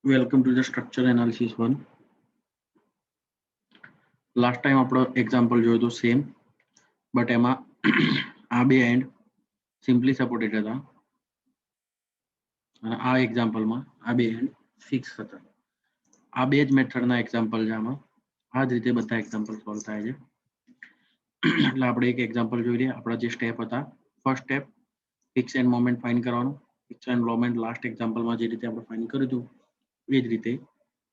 Welcome to the structure analysis one. Last time આપણો example જોયો તો સેમ બટ એમાં આ બે એન્ડ સિમ્પલી સપોર્ટેડ હતા અને આ એક્ઝામ્પલમાં આ બે એન્ડ ફિક્સ હતા. આ બે જ મેથડના એક્ઝામ્પલ છે આમાં. આ જ રીતે બધા એક્ઝામ્પલ સોલ્વ થાય છે. એટલે આપણે એક એક્ઝામ્પલ જોઈ લઈએ. આપણા જે સ્ટેપ હતા, first step fix end moment find કરવાનું. ફિક્સ એન્ડ મોમેન્ટ લાસ્ટ એક્ઝામ્પલમાં જે રીતે આપણે ફાઇન્ડ કર્યું હતું એ જ રીતે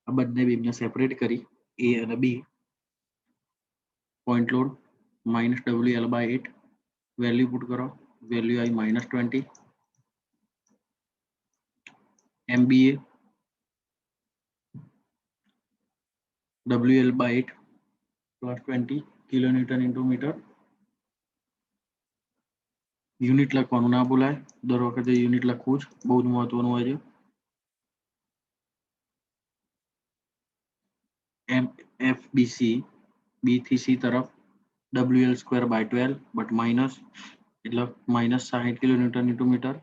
આ બંને બીમને સેપરેટ કરી એ અને બી. point load minus WL by 8 value put करो, value I -20 MBA WL by 8 plus 20 kilonewton into meter. Unit લખવાનું ના ભૂલાય, દર વખતે યુનિટ લખવું જ બહુ જ મહત્વનું હોય છે. MFBC B થી C તરફ WL square by 12 but minus એટલે -60 કિલોન્યુટન ઇન્ટુ મીટર.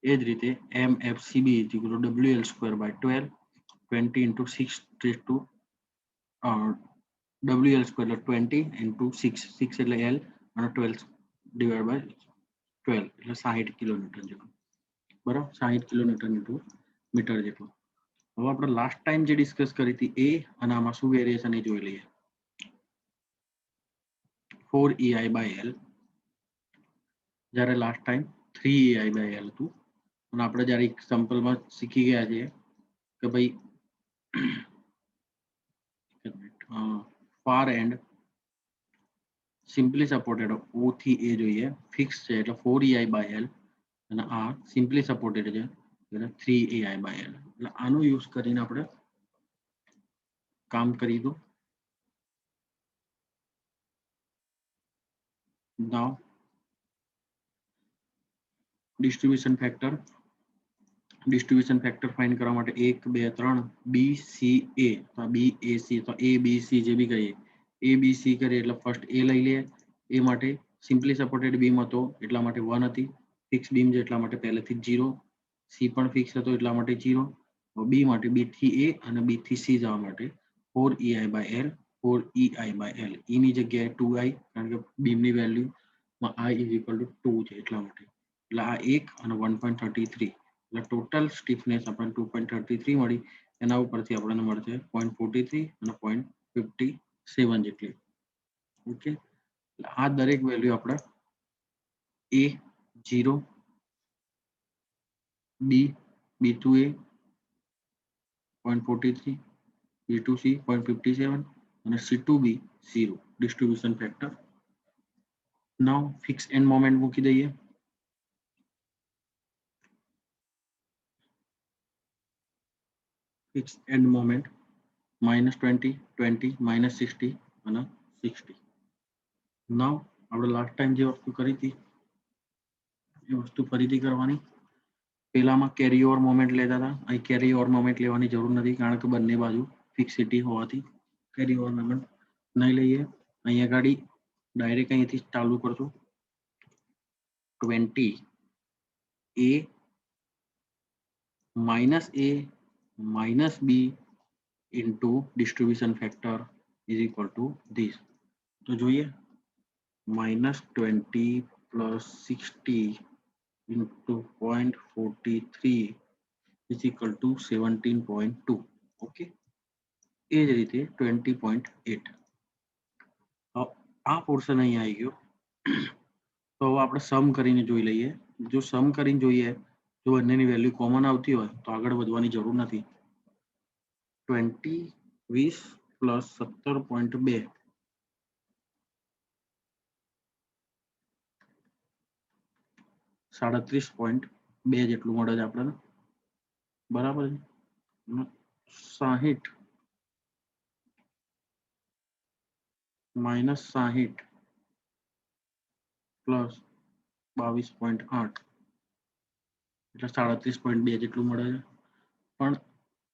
એ જ રીતે MFCB WL square by 12 20 into 6 raised to WL square એટલે 20 into 6 એટલે L અને 12 divided by 12 એટલે 60 કિલોન્યુટન જેટલું. બરાબર, 60 કિલોન્યુટન ઇન્ટુ મીટર જેટલું. હવે આપણે લાસ્ટ ટાઈમ જે ડિસ્કસ કરી હતી એ અને આમાં શું વેરિએશન એ જોઈ લઈએ. 4EI by L જ્યારે last time 3EI by L હતું અને આપણે જ્યારે એક્ઝામ્પલમાં શીખી ગયા છીએ કે ભાઈ far and simply supported O થી A જોઈએ, ફિક્સ છે એટલે 4EI by L અને આ સિમ્પલી સપોર્ટેડ છે એટલે 3EI by L. એટલે આનો યુઝ કરીને આપણે કામ કરી દો. નાવ ડિસ્ટ્રીબ્યુશન ફેક્ટર ફાઇન્ડ કરવા માટે 1 2 3 BCA તો BAC તો ABC જે બી કહીએ ABC કરીએ એટલે ફર્સ્ટ A લઈ લઈએ. એ માટે સિમ્પલી સપોર્ટેડ બીમ હતો એટલા માટે 1 હતી, ફિક્સ બીમ છે એટલા માટે પહેલેથી 0, C પણ ફિક્સ હતો એટલા માટે 0. B માટે B થી A અને B થી C જવા માટે 4EI by L 4EI by L. E ની જગ્યાએ 2I કારણ કે બીમની વેલ્યુમાં I is equal to 2 છે એટલા માટે. એટલે આ 1 અને 1.33 એટલે ટોટલ સ્ટીફનેસ આપણને 2.33 મળી. એના ઉપરથી આપણને મળશે 0.43 અને 0.57 જેટલી. ઓકે, આ દરેક વેલ્યુ આપણે A 0, B2A 0.43, B2C 0.57 અને C2B 0 ડિસ્ટ્રીબ્યુશન ફેક્ટર. નાવ ફિક્સ એન્ડ મોમેન્ટ મૂકી દઈએ. ફિક્સ એન્ડ મોમેન્ટ -20 20 -60 અને 60. નાવ આપણે લાસ્ટ ટાઈમ જે વસ્તુ કરી હતી એ વસ્તુ ફરીથી કરવાની. પહેલામાં કેરી ઓવર મોમેન્ટ લેતા હતા, અહીં કેરી ઓવર મોમેન્ટ લેવાની જરૂર નથી કારણ કે બંને બાજુ ફિક્સિટી હોવાથી કેરી ઓવર મોમેન્ટ નહીં લઈએ. અહીંયા ગાડી ડાયરેક્ટ અહીંથી ચાલુ કરજો. 20 A minus B into distribution factor is equal to this. તો જોઈએ -20 plus 60 into 0.43 is equal to 17.2. Okay, એ જ રીતે 20.8. આ પોર્શન અહીંયા આવી ગયો. તો હવે આપણે સમ કરીને જોઈ લઈએ. જો સમ કરીને જોઈએ જો બંનેની વેલ્યુ કોમન આવતી હોય તો આગળ વધવાની જરૂર નથી. 20 20 પ્લસ 17.2 37.2 જેટલું મળે છે આપણને. બરાબર છે. 60 માઇનસ 60 પ્લસ 22.8 એટલે 37.2 જેટલું મળે છે. પણ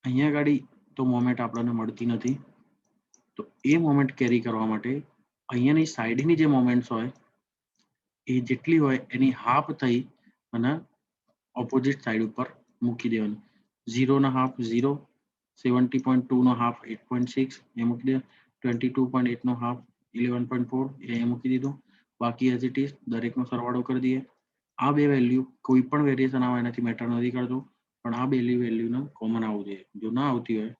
અહીંયા ગાડી તો મોમેન્ટ આપણને મળતી નથી. તો એ મોમેન્ટ કેરી કરવા માટે અહીંયાની સાઈડની જે મોમેન્ટ્સ હોય એ જેટલી હોય એની હાફ થઈ અને ઓપોઝિટ સાઈડ ઉપર મૂકી દેવાની. 0 ના હાફ 0 70.2 નો હાફ 8.6 એ મૂકી દે, 22.8 નો હાફ 11.4 એ મૂકી દીધો. બાકી એઝ ઇટ ઇઝ દરેકનો સરવાળો કરી દઈએ. આ બે વેલ્યુ કોઈ પણ વેરિએશન આવે એનાથી મેટર નથી કરતું, પણ આ બે વેલ્યુને કોમન આવવું જોઈએ. જો ના આવતી હોય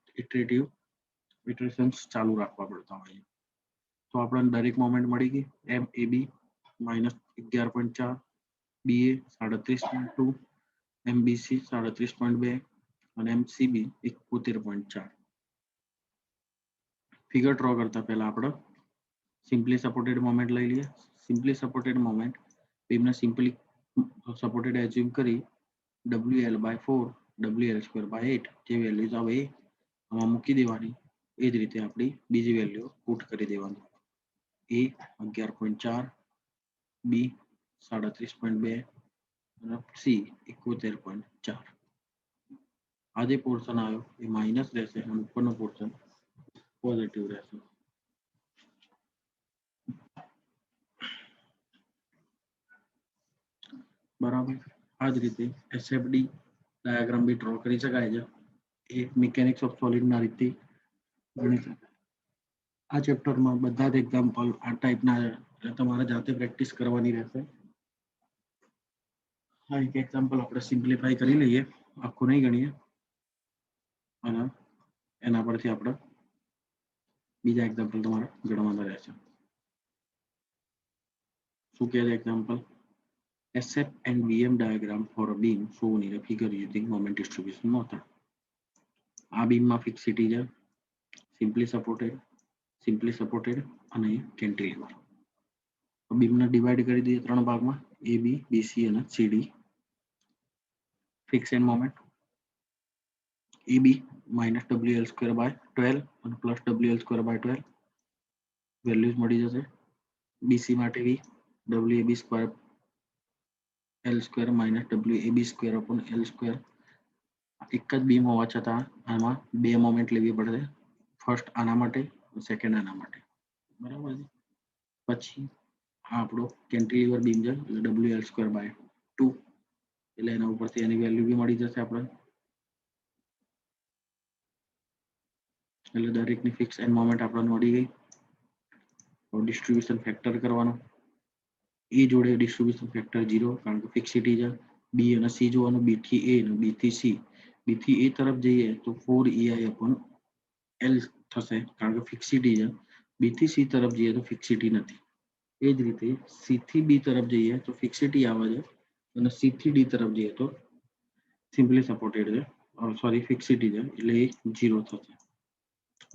ઇટરેશન્સ ચાલુ રાખવા પડતા હોય. તો આપણને દરેક મોમેન્ટ મળી ગઈ. એમ એ બી -11.4, બી એ 37.2, MBC 37.2 અને MCB 71.4. ફિગર ડ્રો કરતા પહેલા આપણે સિમ્પલી સપોર્ટેડ મોમેન્ટ લઈ લઈએ. સિમ્પલી સપોર્ટેડ મોમેન્ટ બેમને સિમ્પલી સપોર્ટેડ એઝ્યુમ કરી WL/4 WL²/8 જે વેલ્યુઝ આવે એ આમાં મૂકી દેવાની. એ જ રીતે આપણી બીજી વેલ્યુ પુટ કરી દેવાની. એ 11.4, બી 37.2 અને સી 71.4. આ જે પોર્શન આવ્યો એ માઇનસ રહેશે અને ઉપરનો પોર્શન પોઝિટિવ રહેશે. બરાબર. આ જ રીતે એસએફડી ડાયાગ્રામ બી ડ્રો કરી શકાય છે. એ મિકેનિક્સ ઓફ સોલિડના રીતે ગણી શકાય. આ ચેપ્ટરમાં બધા જ એક્ઝામ્પલ આ ટાઈપના તમારે જાતે પ્રેક્ટિસ કરવાની રહેશે. હા, એક એક્ઝામ્પલ આપણે સિમ્પ્લિફાઈ કરી લઈએ, આખું નહીં ગણીએ, અને એના પરથી આપણે બીજા એક્ઝામ્પલ તમારે ગણવાના રહેશે. શું કહે છે example? SF and VM diagram for a beam shown in a figure using moment distribution method. આ બીમમાં ફિક્સિટી છે, સિમ્પલી સપોર્ટેડ અને કેન્ટિલીવર. બીમને ડિવાઈડ કરી દઈએ 3 ભાગમાં, AB, BC અને CD. Fix end moment AB -WL²/12 અને +WL²/12 વેલ્યુઝ મળી જશે. BC માટે બી WAB² L² -WAB² L². એક જ બીમ હોવા છતાં આમાં બે મોમેન્ટ લેવી પડશે. ફર્સ્ટ આના માટે, સેકન્ડ આના માટે. બરાબર છે. પછી આ આપણો કેન્ટિલીવર બીમ છે એટલે WL²/2 એટલે એના ઉપરથી એની વેલ્યુ બી મળી જશે આપણે. એટલે દરેકની ફિક્સ એન્ડ મોમેન્ટ આપણને મળી ગઈ. ડિસ્ટ્રીબ્યુશન ફેક્ટર કરવાનો. એ જોડે ડિસ્ટ્રીબ્યુશન ફેક્ટર 0 કારણ કે ફિક્સિટી છે. બી અને સી જોવાનું, બી થી એ અને બી થી સી. બી થી એ તરફ જઈએ તો 4EI/L થશે કારણ કે ફિક્સિટી છે. બી થી સી તરફ જઈએ તો ફિક્સિટી નથી. એ જ રીતે સી થી બી તરફ જઈએ તો ફિક્સિટી આવે છે અને સી થી ડી તરફ જઈએ તો સિમ્પલી સપોર્ટેડ છે, સોરી ફિક્સિટી છે એટલે એ 0 થશે.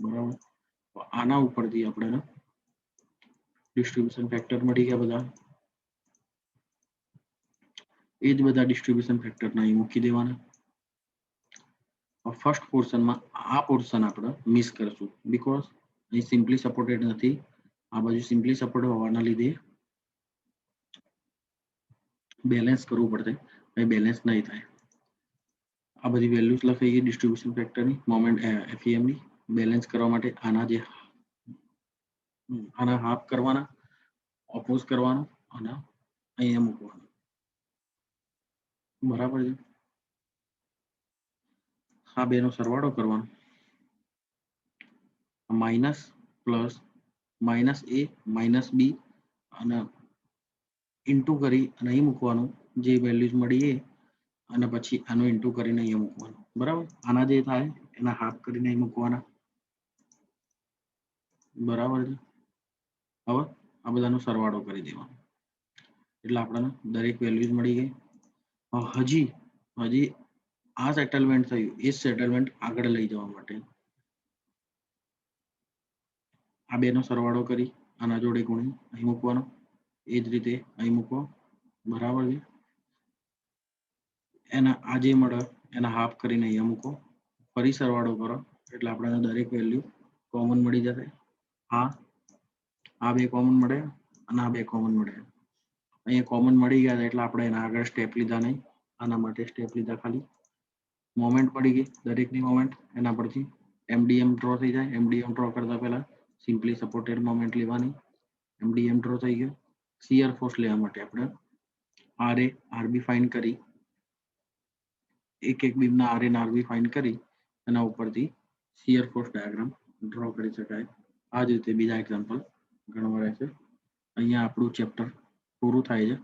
બરાબર. આના ઉપરથી આપણે ડિસ્ટ્રીબ્યુશન ફેક્ટર મળી ગયા બધા. એ જ બધા ડિસ્ટ્રીબ્યુશન ફેક્ટરના અહીં મૂકી દેવાના. ફર્સ્ટ પોર્શનમાં આ પોર્શન આપણે મિસ કરશું બીકોઝ અહીં સિમ્પલી સપોર્ટેડ નથી. આ બાજુ સિમ્પલી સપોર્ટેડ હોવાના લીધે બેલેન્સ કરવું પડશે, અહીં બેલેન્સ નહીં થાય. આ બધી વેલ્યુઝ લખાઈ ગઈ ડિસ્ટ્રીબ્યુશન ફેક્ટરની, મોમેન્ટ FEMની. બેલેન્સ કરવા માટે આના હાફ કરવાના, ઓપોઝ કરવાનો અને અહીંયા મૂકવાનું. બરાબર છે. આ બેનો સરવાળો કરવાનો, માઇનસ પ્લસ -A -B અને ઇન્ટુ કરી અને અહીં મૂકવાનું જે વેલ્યુઝ મળી એ, અને પછી આનું ઇન્ટુ કરીને અહીંયા મૂકવાનું. બરાબર. આના જે થાય એના હાફ કરીને અહીં મૂકવાના. બરાબર છે. હવે આ બધાનો સરવાળો કરી દેવાનો એટલે આપણને દરેક વેલ્યુઝ મળી ગઈ. હજી આ સેટલમેન્ટ થયું, એ સેટલમેન્ટ આગળ લઈ જવા માટે આ બેનો સરવાળો કરી આના જોડે ગુણી અહીં મૂકવાનો. એ જ રીતે અહીં મૂકો. બરાબર છે. એના આ જે મળે એના હાફ કરીને અહીંયા મૂકો. ફરી સરવાળો કરો એટલે આપણને દરેક વેલ્યુ કોમન મળી જશે. આ બે કોમન મળે અને આ બે કોમન મળે. અહીંયા કોમન મળી ગયા એટલે આપણે એના આગળ સ્ટેપ લીધા નહીં. આના માટે સ્ટેપ લીધા ખાલી. મોમેન્ટ મળી ગઈ દરેકની મોમેન્ટ. એના પરથી MDM ડ્રો થઈ જાય. MDM ડ્રો કરતા પહેલા સિમ્પલી સપોર્ટેડ મોમેન્ટ લેવાની. MDM ડ્રો થઈ ગયો. શિયર ફોર્સ લેવા માટે આપણે RB ફાઇન્ડ કરી, એક બીમના RA અને RB ફાઇન્ડ કરી એના ઉપરથી શિયર ફોર્સ ડાયાગ્રામ ડ્રો કરી શકાય. આ જ રીતે બીજા એક્ઝામ્પલ ગણવા રહેશે. અહીંયા આપણું ચેપ્ટર પૂરું થાય છે.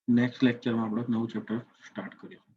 નેક્સ્ટ લેક્ચરમાં આપણે નવું ચેપ્ટર સ્ટાર્ટ કરીશું.